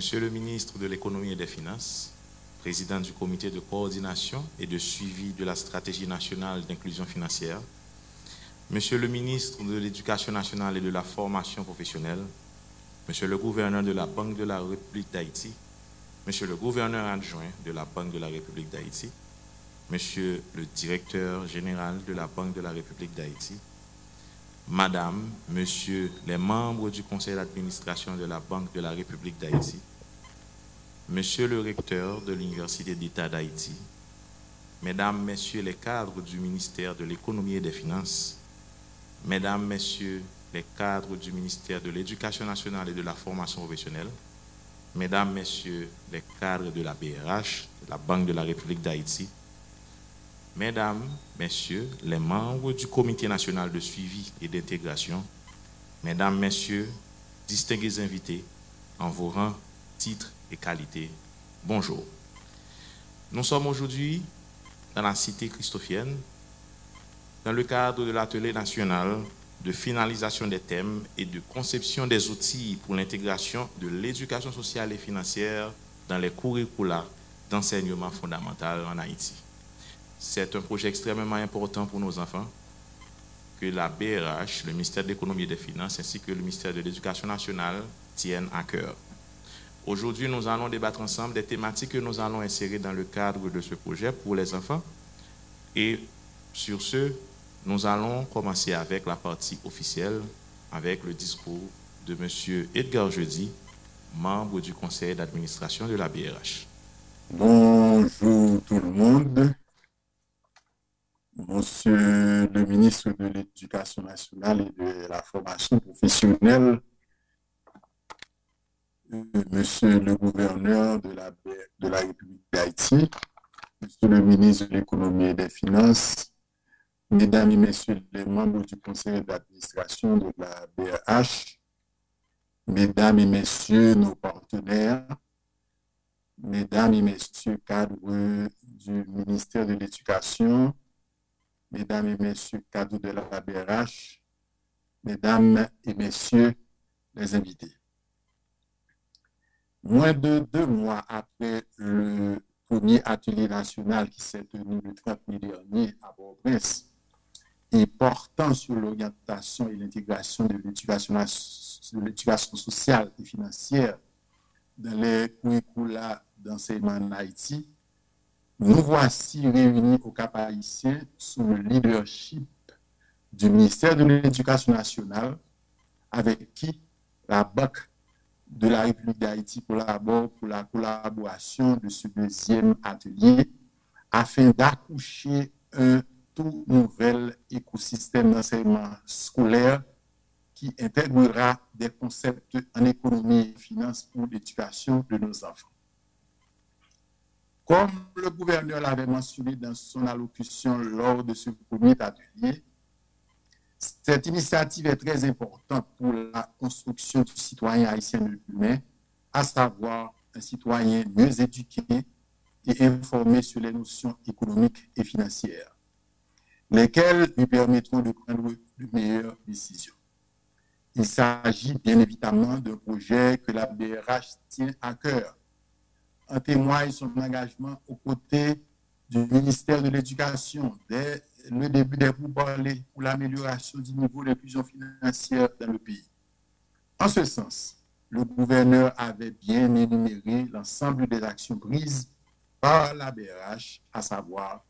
Monsieur le ministre de l'Économie et des Finances, président du comité de coordination et de suivi de la stratégie nationale d'inclusion financière, Monsieur le ministre de l'Éducation nationale et de la formation professionnelle, Monsieur le gouverneur de la Banque de la République d'Haïti, Monsieur le gouverneur adjoint de la Banque de la République d'Haïti, Monsieur le directeur général de la Banque de la République d'Haïti, Madame, Monsieur les membres du conseil d'administration de la Banque de la République d'Haïti, Monsieur le recteur de l'Université d'État d'Haïti, Mesdames, Messieurs les cadres du ministère de l'Économie et des Finances, Mesdames, Messieurs les cadres du ministère de l'Éducation nationale et de la formation professionnelle, Mesdames, Messieurs les cadres de la BRH, de la Banque de la République d'Haïti, Mesdames, Messieurs les membres du Comité national de suivi et d'intégration, Mesdames, Messieurs, distingués invités, en vos rangs, titres et qualités, bonjour. Nous sommes aujourd'hui dans la cité christophienne, dans le cadre de l'atelier national de finalisation des thèmes et de conception des outils pour l'intégration de l'éducation sociale et financière dans les curricula d'enseignement fondamental en Haïti. C'est un projet extrêmement important pour nos enfants que la BRH, le ministère de l'Économie et des Finances, ainsi que le ministère de l'Éducation nationale tiennent à cœur. Aujourd'hui, nous allons débattre ensemble des thématiques que nous allons insérer dans le cadre de ce projet pour les enfants. Et sur ce, nous allons commencer avec la partie officielle, avec le discours de M. Edgar Jeudi, membre du conseil d'administration de la BRH. Bonjour tout le monde. Monsieur le ministre de l'Éducation nationale et de la formation professionnelle, Monsieur le gouverneur de la République d'Haïti, Monsieur le ministre de l'Économie et des Finances, Mesdames et Messieurs les membres du conseil d'administration de la BRH, Mesdames et Messieurs nos partenaires, Mesdames et Messieurs cadres du ministère de l'Éducation, Mesdames et Messieurs cadres de la BRH, Mesdames et Messieurs les invités. Moins de 2 mois après le premier atelier national qui s'est tenu le 30 mai dernier à Port-au-Prince et portant sur l'orientation et l'intégration de l'éducation sociale et financière dans les curricula d'enseignement en Haïti, nous voici réunis au Cap Haïtien sous le leadership du ministère de l'Éducation nationale avec qui la Banque de la République d'Haïti collabore pour la collaboration de ce deuxième atelier afin d'accoucher un tout nouvel écosystème d'enseignement scolaire qui intégrera des concepts en économie et finance pour l'éducation de nos enfants. Comme le gouverneur l'avait mentionné dans son allocution lors de ce premier atelier, cette initiative est très importante pour la construction du citoyen haïtien de demain, à savoir un citoyen mieux éduqué et informé sur les notions économiques et financières, lesquelles lui permettront de prendre de meilleures décisions. Il s'agit bien évidemment d'un projet que la BRH tient à cœur. En témoigne son engagement aux côtés du ministère de l'Éducation dès le début des pourparlers pour l'amélioration du niveau d'inclusion financière dans le pays. En ce sens, le gouverneur avait bien énuméré l'ensemble des actions prises par la BRH, à savoir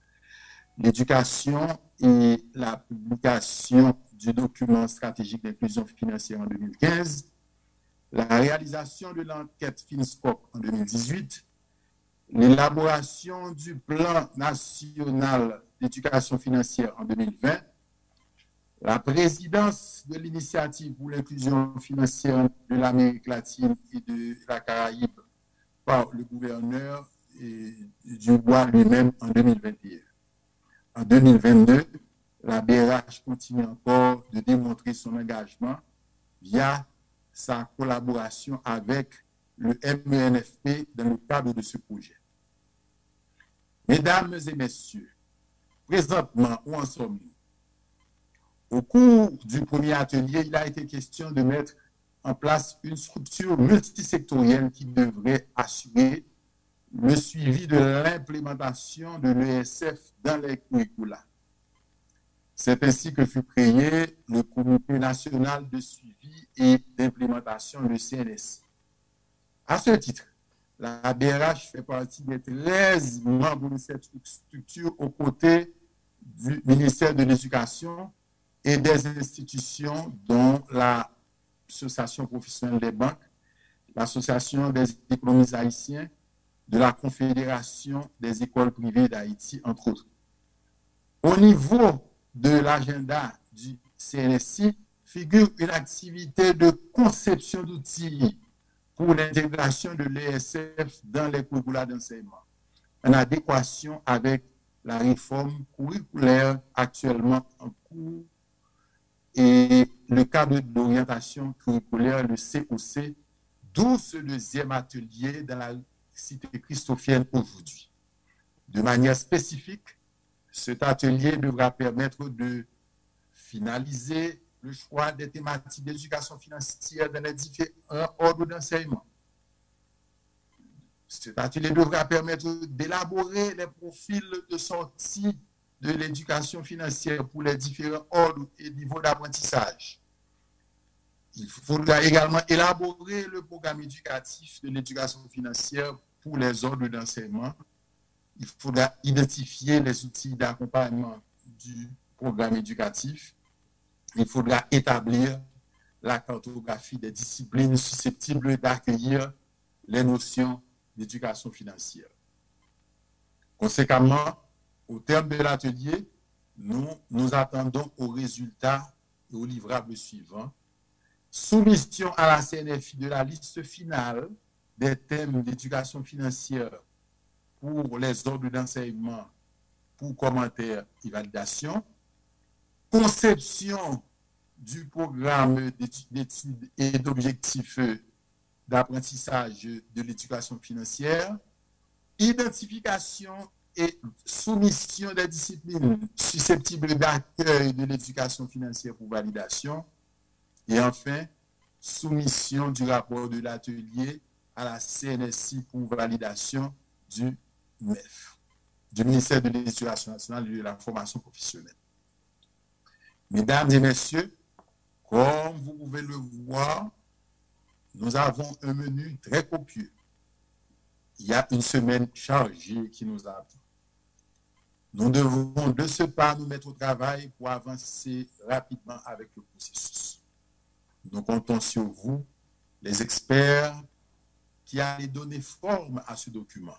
l'éducation et la publication du document stratégique d'inclusion financière en 2015, la réalisation de l'enquête FinScope en 2018, l'élaboration du plan national d'éducation financière en 2020, la présidence de l'initiative pour l'inclusion financière de l'Amérique latine et de la Caraïbe par le gouverneur Dubois lui-même en 2021. En 2022, la BRH continue encore de démontrer son engagement via sa collaboration avec le MENFP dans le cadre de ce projet. Mesdames et messieurs, présentement, où en sommes-nous? Au cours du premier atelier, il a été question de mettre en place une structure multisectorielle qui devrait assurer le suivi de l'implémentation de l'ESF dans les curricula. C'est ainsi que fut créé le Comité national de suivi et d'implémentation, le CNSI. À ce titre, la BRH fait partie des 13 membres de cette structure aux côtés du ministère de l'Éducation et des institutions dont l'Association professionnelle des banques, l'Association des économistes haïtiens, de la Confédération des écoles privées d'Haïti, entre autres. Au niveau de l'agenda du CNSI figure une activité de conception d'outils pour l'intégration de l'ESF dans les curricula d'enseignement, en adéquation avec la réforme curriculaire actuellement en cours et le cadre d'orientation curriculaire, le COC, d'où ce deuxième atelier dans la cité christophienne aujourd'hui. De manière spécifique, cet atelier devra permettre de finaliser le choix des thématiques d'éducation financière dans les différents ordres d'enseignement. Cet atelier devra permettre d'élaborer les profils de sortie de l'éducation financière pour les différents ordres et niveaux d'apprentissage. Il faudra également élaborer le programme éducatif de l'éducation financière pour les ordres d'enseignement. Il faudra identifier les outils d'accompagnement du programme éducatif. Il faudra établir la cartographie des disciplines susceptibles d'accueillir les notions d'éducation financière. Conséquemment, au terme de l'atelier, nous attendons aux résultats et aux livrables suivants. Soumission à la CNFI de la liste finale des thèmes d'éducation financière pour les ordres d'enseignement pour commentaires et validation. Conception du programme d'études et d'objectifs d'apprentissage de l'éducation financière. Identification et soumission des disciplines susceptibles d'accueil de l'éducation financière pour validation. Et enfin, soumission du rapport de l'atelier à la CNSI pour validation du MEF, du ministère de l'Éducation nationale et de la formation professionnelle. Mesdames et messieurs, comme vous pouvez le voir, nous avons un menu très copieux. Il y a une semaine chargée qui nous attend. Nous devons de ce pas nous mettre au travail pour avancer rapidement avec le processus. Nous comptons sur vous, les experts, qui allez donner forme à ce document.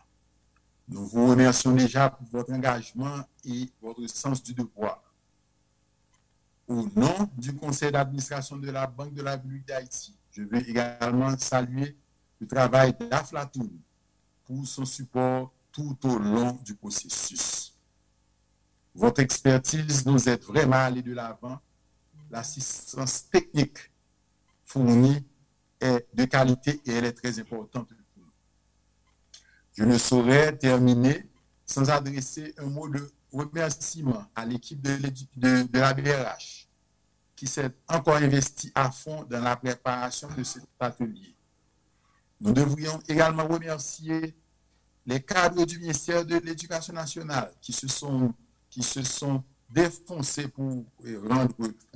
Nous vous remercions déjà pour votre engagement et votre sens du devoir. Au nom du conseil d'administration de la Banque de la République d'Haïti, je veux également saluer le travail d'Aflatoun pour son support tout au long du processus. Votre expertise nous aide vraiment à aller de l'avant. L'assistance technique fournie est de qualité et elle est très importante pour nous. Je ne saurais terminer sans adresser un mot de remerciement à l'équipe de la BRH qui s'est encore investie à fond dans la préparation de cet atelier. Nous devrions également remercier les cadres du ministère de l'Éducation nationale qui se sont défoncés pour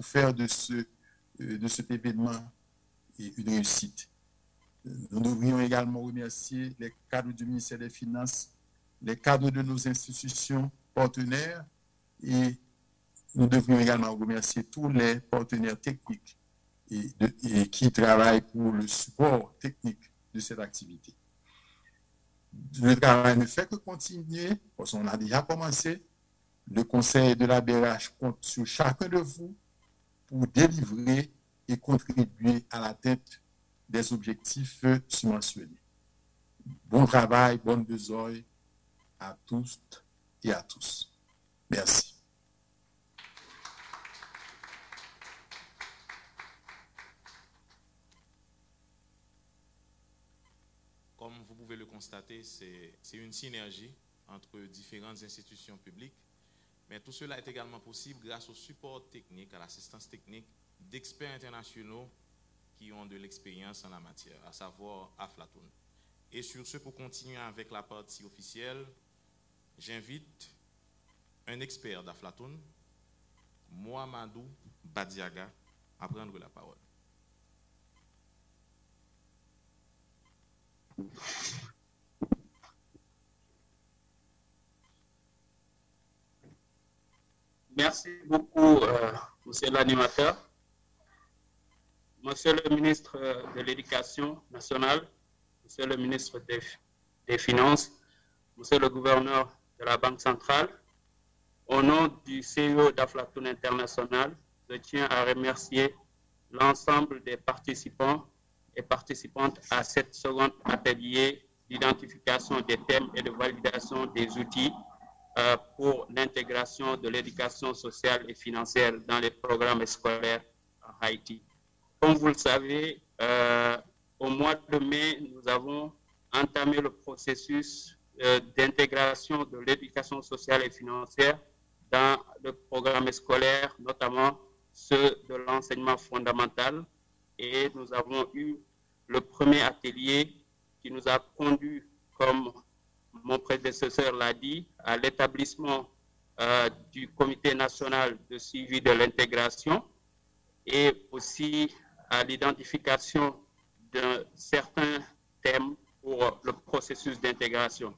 faire de cet événement une réussite. Nous devrions également remercier les cadres du ministère des Finances, les cadres de nos institutions partenaires et nous devrions également remercier tous les partenaires techniques et qui travaillent pour le support technique de cette activité. Le travail ne fait que continuer, parce qu'on a déjà commencé. Le conseil de la BRH compte sur chacun de vous pour délivrer et contribuer à l'atteinte des objectifs subventionnés. Bon travail, bonne besogne à tous et à tous. Merci. Comme vous pouvez le constater, c'est une synergie entre différentes institutions publiques, mais tout cela est également possible grâce au support technique, à l'assistance technique d'experts internationaux qui ont de l'expérience en la matière, à savoir Aflatoon. Et sur ce, pour continuer avec la partie officielle, j'invite un expert d'Aflatoon, Mohamedou Badiaga, à prendre la parole. Merci beaucoup, monsieur l'animateur. Monsieur le ministre de l'Éducation nationale, monsieur le ministre des Finances, monsieur le gouverneur de la Banque centrale, au nom du CEO d'Aflatoon International, je tiens à remercier l'ensemble des participants et participantes à cette seconde atelier d'identification des thèmes et de validation des outils pour l'intégration de l'éducation sociale et financière dans les programmes scolaires en Haïti. Comme vous le savez, au mois de mai, nous avons entamé le processus d'intégration de l'éducation sociale et financière dans le programme scolaire, notamment ceux de l'enseignement fondamental. Et nous avons eu le premier atelier qui nous a conduit, comme mon prédécesseur l'a dit, à l'établissement du Comité national de suivi de l'intégration et aussi à l'identification de certains thèmes pour le processus d'intégration.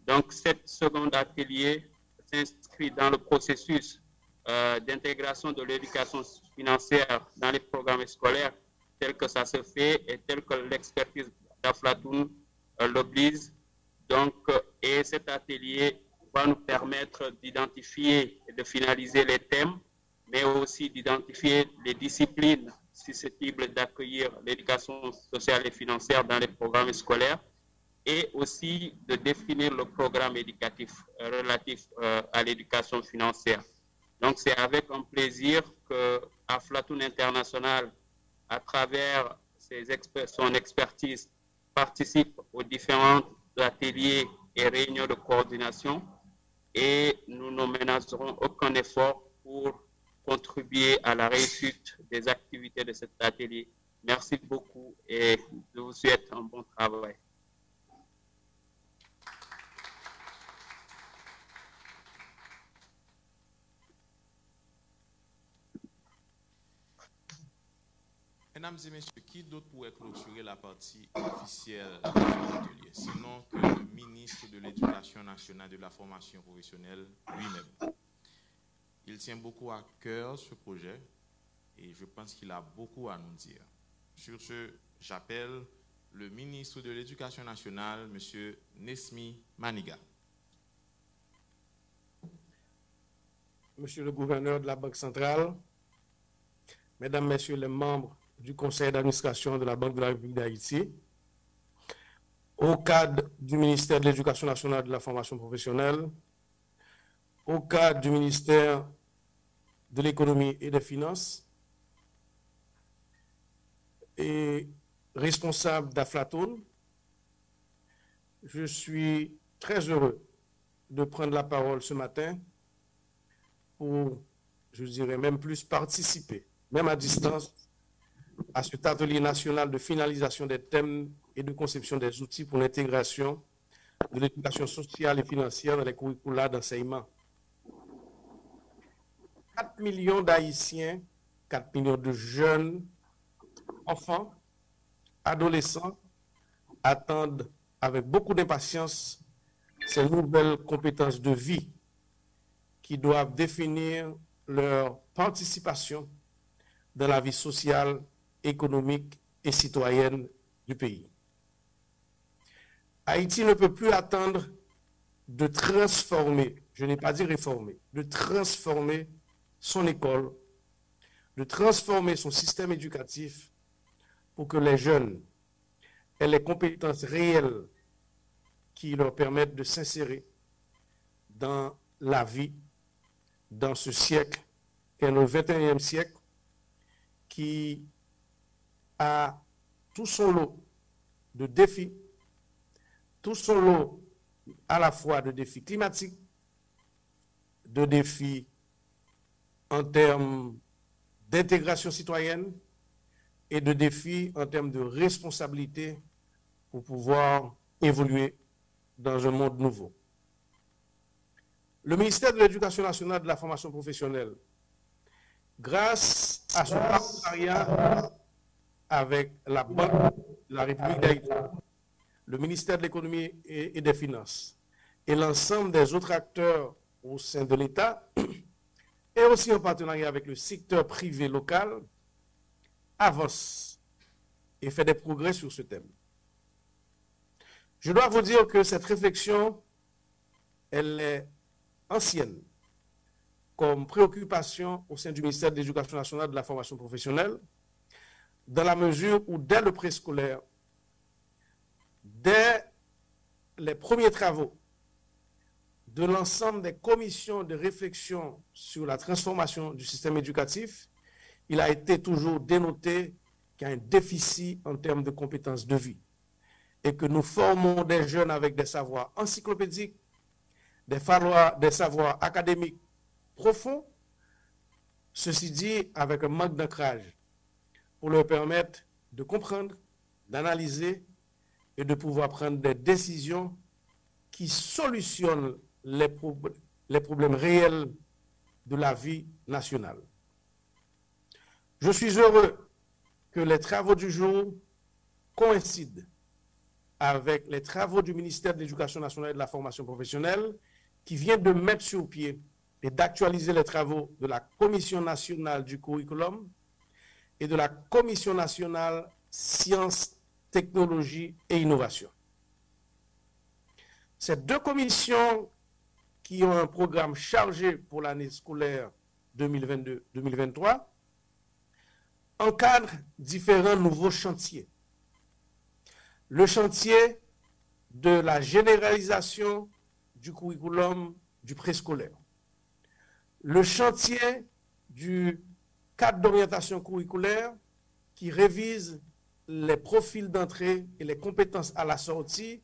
Donc, cette seconde atelier s'inscrit dans le processus d'intégration de l'éducation financière dans les programmes scolaires tel que ça se fait et tel que l'expertise d'Aflatoon l'oblige. Donc, et cet atelier va nous permettre d'identifier et de finaliser les thèmes, mais aussi d'identifier les disciplines susceptibles d'accueillir l'éducation sociale et financière dans les programmes scolaires et aussi de définir le programme éducatif relatif à l'éducation financière. Donc, c'est avec un plaisir que Aflatoon International, à travers son expertise, participe aux différents ateliers et réunions de coordination et nous ne ménagerons aucun effort pour contribuer à la réussite des activités de cet atelier. Merci beaucoup et je vous souhaite un bon travail. Mesdames et messieurs, qui d'autre pourrait clôturer la partie officielle de cet atelier, sinon que le ministre de l'Éducation nationale et de la formation professionnelle lui-même. Il tient beaucoup à cœur ce projet et je pense qu'il a beaucoup à nous dire. Sur ce, j'appelle le ministre de l'Éducation nationale, M. Nesmi Maniga. Monsieur le gouverneur de la Banque centrale, Mesdames, Messieurs les membres du Conseil d'administration de la Banque de la République d'Haïti, au cadre du ministère de l'Éducation nationale et de la formation professionnelle, au cadre du ministère de l'Économie et des Finances, et responsable d'Aflatoon, je suis très heureux de prendre la parole ce matin pour, je dirais même plus, participer, même à distance, à cet atelier national de finalisation des thèmes et de conception des outils pour l'intégration de l'éducation sociale et financière dans les curricula d'enseignement. 4 millions d'Haïtiens, 4 millions de jeunes, enfants, adolescents attendent avec beaucoup d'impatience ces nouvelles compétences de vie qui doivent définir leur participation dans la vie sociale, économique et citoyenne du pays. Haïti ne peut plus attendre de transformer, je n'ai pas dit réformer, de transformer son école, de transformer son système éducatif pour que les jeunes aient les compétences réelles qui leur permettent de s'insérer dans la vie, dans ce siècle, qui est le 21e siècle, qui a tout son lot de défis, tout son lot à la fois de défis climatiques, de défis en termes d'intégration citoyenne et de défis en termes de responsabilité pour pouvoir évoluer dans un monde nouveau. Le ministère de l'Éducation nationale et de la formation professionnelle, grâce à son partenariat avec la Banque de la République d'Haïti, le ministère de l'Économie et des Finances et l'ensemble des autres acteurs au sein de l'État, et aussi en partenariat avec le secteur privé local, avance et fait des progrès sur ce thème. Je dois vous dire que cette réflexion, elle est ancienne comme préoccupation au sein du ministère de l'Éducation nationale et de la formation professionnelle, dans la mesure où dès le préscolaire, dès les premiers travaux de l'ensemble des commissions de réflexion sur la transformation du système éducatif, il a été toujours dénoté qu'il y a un déficit en termes de compétences de vie et que nous formons des jeunes avec des savoirs encyclopédiques, des savoirs académiques profonds, ceci dit avec un manque d'ancrage pour leur permettre de comprendre, d'analyser et de pouvoir prendre des décisions qui solutionnent les problèmes réels de la vie nationale. Je suis heureux que les travaux du jour coïncident avec les travaux du ministère de l'Éducation nationale et de la formation professionnelle qui vient de mettre sur pied et d'actualiser les travaux de la Commission nationale du curriculum et de la Commission nationale sciences, technologies et innovation. Ces deux commissions qui ont un programme chargé pour l'année scolaire 2022-2023 encadrent différents nouveaux chantiers. Le chantier de la généralisation du curriculum du préscolaire. Le chantier du cadre d'orientation curriculaire qui révise les profils d'entrée et les compétences à la sortie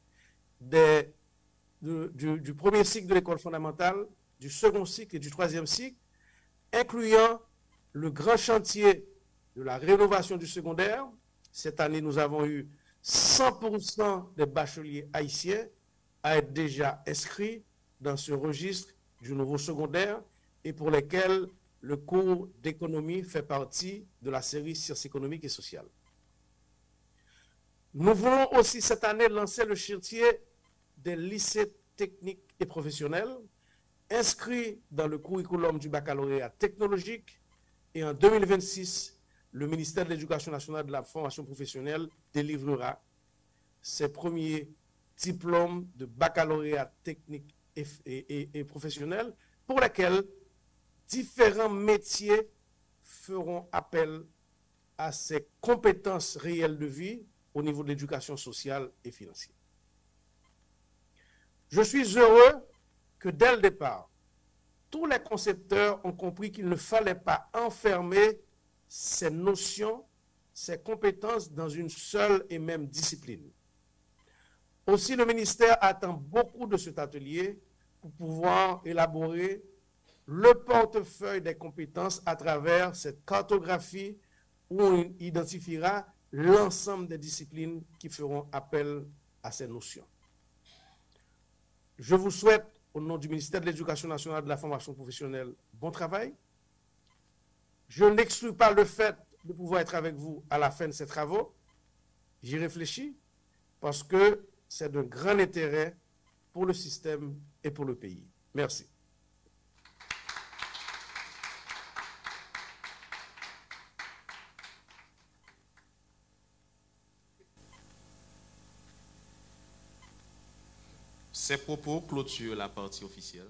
du premier cycle de l'école fondamentale, du second cycle et du troisième cycle, incluant le grand chantier de la rénovation du secondaire. Cette année, nous avons eu 100% des bacheliers haïtiens à être déjà inscrits dans ce registre du nouveau secondaire et pour lesquels le cours d'économie fait partie de la série sciences économiques et sociales. Nous voulons aussi cette année lancer le chantier des lycées techniques et professionnels inscrits dans le curriculum du baccalauréat technologique et en 2026, le ministère de l'Éducation nationale et de la formation professionnelle délivrera ses premiers diplômes de baccalauréat technique et professionnel pour lesquels différents métiers feront appel à ces compétences réelles de vie au niveau de l'éducation sociale et financière. Je suis heureux que dès le départ, tous les concepteurs ont compris qu'il ne fallait pas enfermer ces notions, ces compétences dans une seule et même discipline. Aussi, le ministère attend beaucoup de cet atelier pour pouvoir élaborer le portefeuille des compétences à travers cette cartographie où on identifiera l'ensemble des disciplines qui feront appel à ces notions. Je vous souhaite, au nom du ministère de l'Éducation nationale et de la formation professionnelle, bon travail. Je n'exclus pas le fait de pouvoir être avec vous à la fin de ces travaux. J'y réfléchis parce que c'est d'un grand intérêt pour le système et pour le pays. Merci. Ces propos clôturent la partie officielle.